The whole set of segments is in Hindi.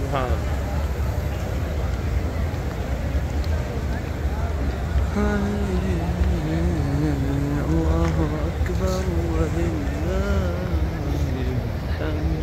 सुभान अल्लाह अकबर वलिल्लाहिल हम्द।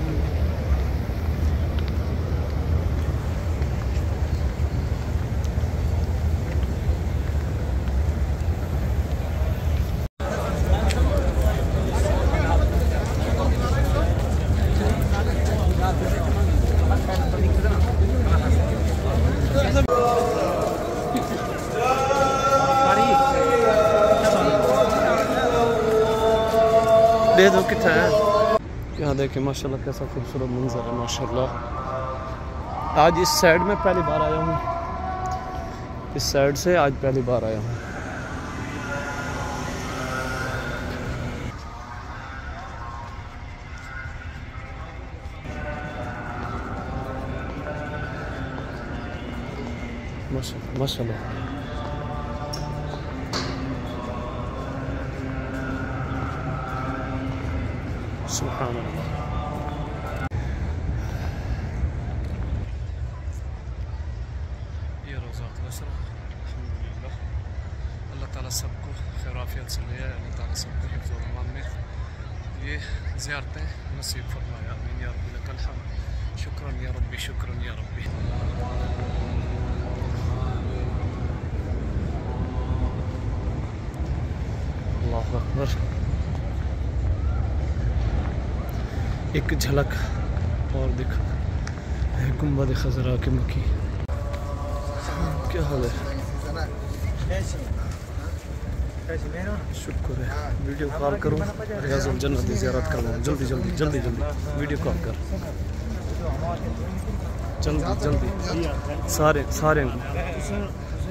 दे दो कितना है। यहाँ देखिए माशाल्लाह कैसा खूबसूरत मंजर है माशाल्लाह। आज इस साइड में पहली बार आया हूँ, इस साइड से आज पहली बार आया हूँ। माशाल्लाह माशाल्लाह। सुभान अल्लाह। ये रोज़ात नसर अल्हम्दुलिल्लाह। अल्लाह ताला सबको खैर आफियत से ले आए, अल्लाह ताला सबको हिफ्ज़ व अमान में ये ज़ियारतें नसीब फरमाए। आमीन या रब्बी लकल हम्द। शुक्रन या रब्बी, शुक्रन या रब्बी। अल्लाहु अकबर। एक झलक और दिखा है गुंबद खजरा के मक्की। क्या हाल है? शुक्र है। वीडियो कॉल करूँ, रियाजुल जन्नत की ज़ियारत करवाऊँ। जल्दी जल्दी जल्दी जल्दी वीडियो कॉल कर, जल्दी जल्दी सारे सारे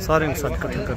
सारे साथ इकट्ठा कर।